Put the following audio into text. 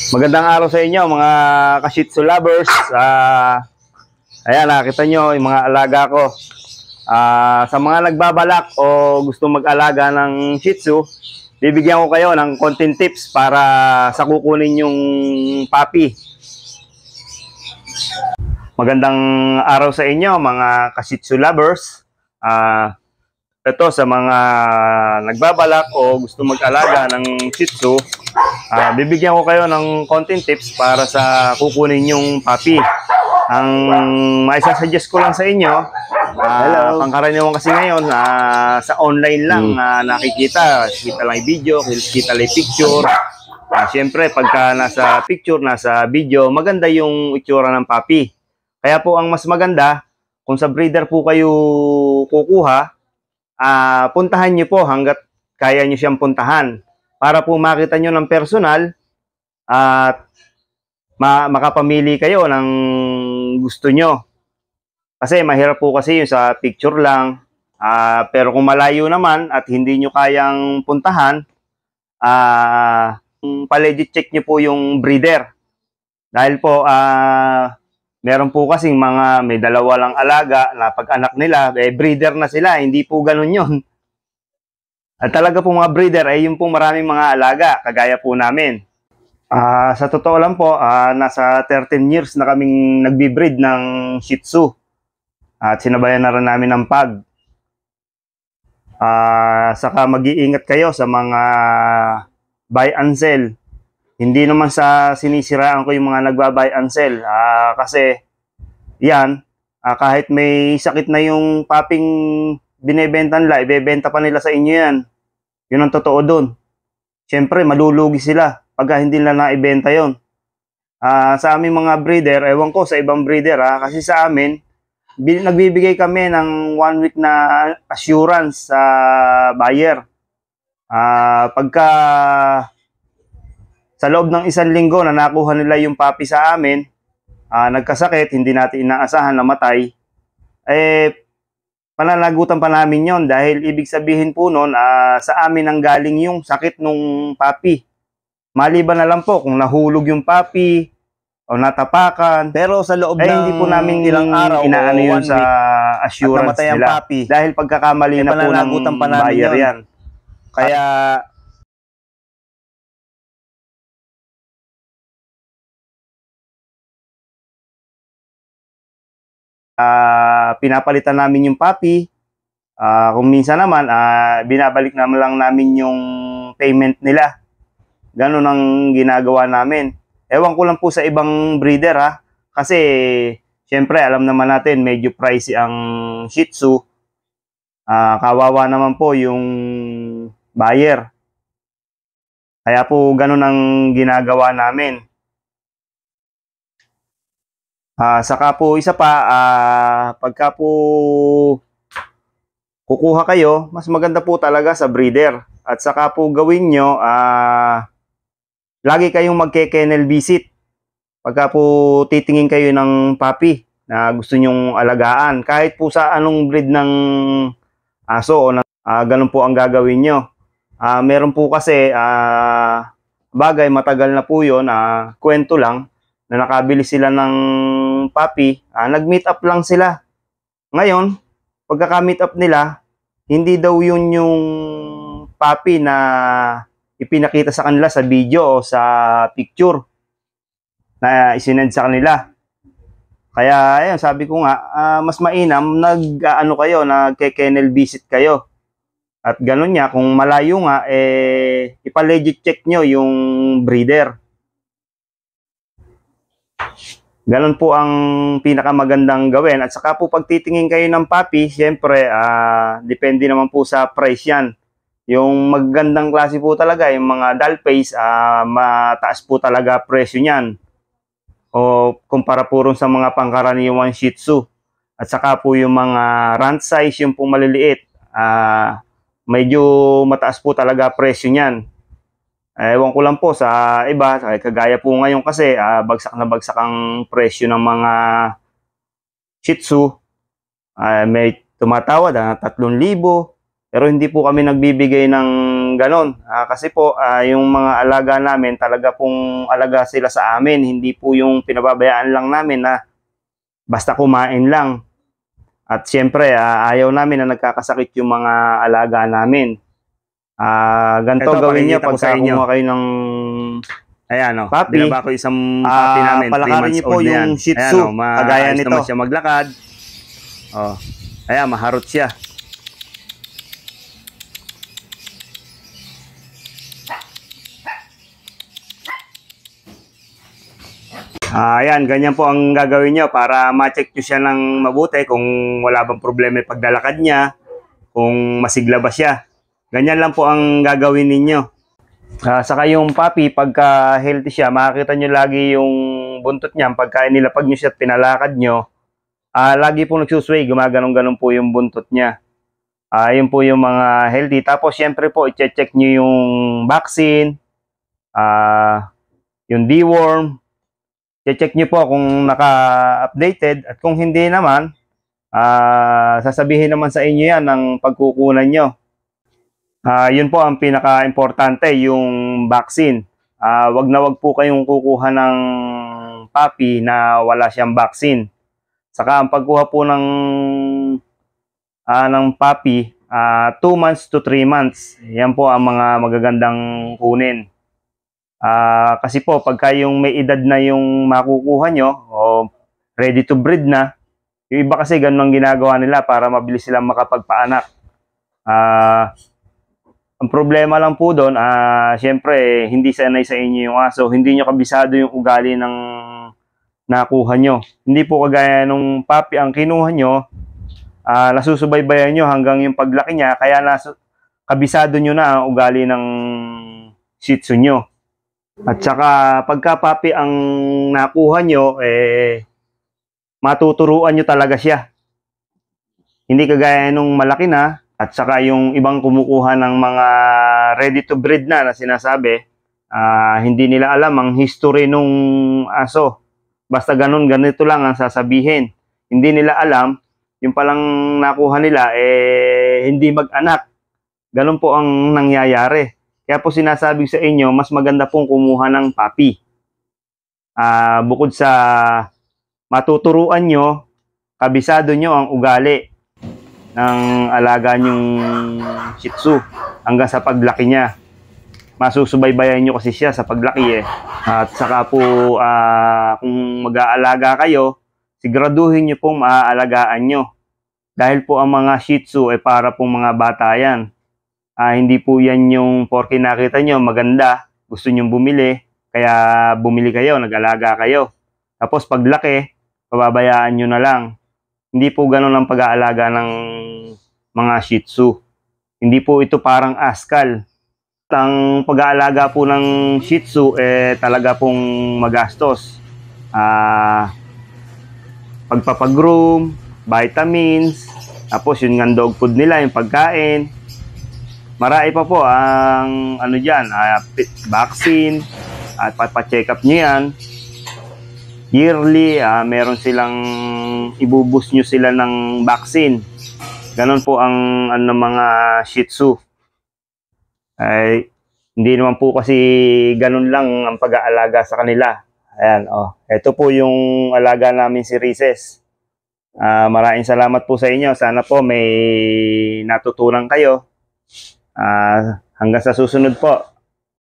Magandang araw sa inyo mga ka-Shih Tzu lovers. Ayan, nakita nyo yung mga alaga ko. Sa mga nagbabalak o gusto mag-alaga ng Shih Tzu, bibigyan ko kayo ng konting tips para sa kukunin yung puppy. Magandang araw sa inyo mga ka-Shih Tzu lovers. Ito sa mga nagbabalak o gusto mag-alaga ng Shih Tzu, bibigyan ko kayo ng konting tips para sa kukunin yung puppy. Ang maisasuggest ko lang sa inyo, pangkaraniwan kasi ngayon sa online lang nakikita lang yung video, kita lang yung picture. Siyempre pagka nasa picture, nasa video, maganda yung itsura ng puppy. Kaya po ang mas maganda, kung sa breeder po kayo kukuha, puntahan nyo po hanggat kaya nyo siyang puntahan para po makita nyo ng personal at makapamili kayo ng gusto nyo. Kasi mahirap po kasi yung sa picture lang. Pero kung malayo naman at hindi nyo kayang puntahan, pa-legit check nyo po yung breeder. Dahil po, meron po kasing mga may dalawa lang alaga na pag-anak nila, breeder na sila. Hindi po ganun yun. At talaga po mga breeder ay yung po maraming mga alaga, kagaya po namin. Sa totoo lang po, nasa 13 years na kaming nagbi-breed ng Shih Tzu. At sinabayan na rin namin ng pag. Saka mag-iingat kayo sa mga buy and sell. Hindi naman sa sinisiraan ko yung mga nagba-buy and sell. Kasi yan, kahit may sakit na yung pupping binebenta nila, ibebenta pa nila sa inyo yan. Yun ang totoo dun. Siyempre, malulugi sila pag hindi nila naibenta yun. Sa aming mga breeder, ewan ko sa ibang breeder, kasi sa amin, nagbibigay kami ng 1 week na assurance sa buyer. Pagka sa loob ng 1 linggo na nakuha nila yung puppy sa amin, nagkasakit, hindi natin inaasahan na matay, pananagutan pa namin yon dahil ibig sabihin po nun, sa amin ang galing yung sakit nung puppy. Maliban na lang po kung nahulog yung puppy o natapakan. Pero sa loob ng hindi po namin ilang araw inaano yun sa assurance nila. Puppy. Dahil pagkakamali na po ng buyer yan. Kaya pinapalitan namin yung puppy. Kung minsan naman, binabalik naman lang namin yung payment nila. Ganun ang ginagawa namin. Ewan ko lang po sa ibang breeder kasi syempre alam naman natin medyo pricey ang Shih Tzu. Kawawa naman po yung buyer. Kaya po ganun ang ginagawa namin. Saka po isa pa, pagka po kukuha kayo, mas maganda po talaga sa breeder. At saka po gawin nyo, lagi kayong magke-kennel visit. Pagka po titingin kayo ng puppy na gusto nyong alagaan, kahit po sa anong breed ng aso, ganun po ang gagawin nyo. Meron po kasi, bagay matagal na po yun, kwento lang, na nakabili sila ng puppy, nag-meet up lang sila. Ngayon, pagkaka-meet up nila, hindi daw yun yung puppy na ipinakita sa kanila sa video o sa picture na isinend sa kanila. Kaya, ayun, sabi ko nga, mas mainam, nagke-kennel visit kayo. At ganun nga, kung malayo nga, ipa-legit check nyo yung breeder. Ganun po ang pinakamagandang gawin. At saka po pag titingin kayo ng puppy, siyempre, depende naman po sa price yan. Yung magandang klase po talaga, yung mga doll face, mataas po talaga presyo niyan. O kumpara po rin sa mga pangkaraniwang Shih Tzu. At saka po yung mga runt size, yung po maliliit, medyo mataas po talaga presyo niyan. Ewan ko lang po sa iba, kagaya po ngayon kasi bagsak na bagsak ang presyo ng mga Shih Tzu. May tumatawad na 3,000, pero hindi po kami nagbibigay ng ganun. Kasi po, yung mga alaga namin, talaga pong alaga sila sa amin. Hindi po yung pinababayaan lang namin na basta kumain lang. At syempre, ayaw namin na nagkakasakit yung mga alaga namin. Ganito gawin nyo pagka kumuha kayo ng ayan, puppy. Binaba ko isang puppy namin, 3 months niyo po old yung Shih Tzu. Kagaya nito. Naman siya maglakad. Ayan, maharot siya. Ayan, ganyan po ang gagawin nyo para ma-check nyo siya ng mabuti kung wala bang problema yung paglalakad niya, kung masigla ba siya. Ganyan lang po ang gagawin ninyo. Saka yung puppy, pagka healthy siya, makikita nyo lagi yung buntot niya. Pagka nilapag nyo siya at pinalakad nyo, lagi po nagsusway, gumaganon-ganon po yung buntot niya. Yun po yung mga healthy. Tapos syempre po, i-check nyo yung vaccine, yung deworm. I-check nyo po kung naka-updated, at kung hindi naman, sasabihin naman sa inyo yan ng pagkukunan nyo. Yun po ang pinaka-importante, yung vaccine. Wag na wag po kayong kukuha ng puppy na wala siyang vaccine. Saka ang pagkuha po ng puppy, 2 months to 3 months. Yan po ang mga magagandang kunin. Kasi po, pagka yung may edad na yung makukuha nyo, o ready to breed na, yung iba kasi ganun ang ginagawa nila para mabilis silang makapagpaanak. Ang problema lang po doon, syempre, hindi sanay sa inyo yung aso, hindi nyo kabisado yung ugali ng nakuha nyo. Hindi po kagaya nung puppy ang kinuha nyo, nasusubaybayan nyo hanggang yung paglaki niya, kaya kabisado nyo na ang ugali ng Shih Tzu nyo. At saka pagka puppy ang nakuha nyo, matuturuan nyo talaga siya. Hindi kagaya nung malaki na, at saka yung ibang kumukuha ng mga ready to breed na sinasabi, hindi nila alam ang history nung aso. Basta ganito lang ang sasabihin. Hindi nila alam, yung palang nakuha nila, hindi mag-anak. Ganun po ang nangyayari. Kaya po sinasabi sa inyo, mas maganda pong kumuha ng puppy. Bukod sa matuturuan nyo, kabisado nyo ang ugali ng alaga nyong Shih Tzu hanggang sa paglaki niya. Masusubaybayan nyo kasi siya sa paglaki At saka po, kung mag-aalaga kayo, siguraduhin nyo pong maaalagaan nyo. Dahil po ang mga Shih Tzu ay para pong mga bata yan. Hindi po yan yung porke nakita nyo maganda, gusto nyo bumili, kaya bumili kayo, nag-alaga kayo. Tapos paglaki, pababayaan nyo na lang. Hindi po ganun ang pag-aalaga ng mga Shih Tzu. Hindi po ito parang askal. Ang pag-aalaga po ng Shih Tzu talaga pong magastos. Pagpapagroom, vitamins, tapos yung nga dog food nila, yung pagkain. Marami pa po ang vaccine, at pa-check up nyo yan. Yearly, meron silang ibubus nyo sila ng vaccine. Ganon po ang mga Shih Tzu. Hindi naman po kasi ganon lang ang pag-aalaga sa kanila. Ayan, ito po yung alaga namin si Rhesus. Maraming salamat po sa inyo. Sana po may natutunan kayo. Hanggang sa susunod po.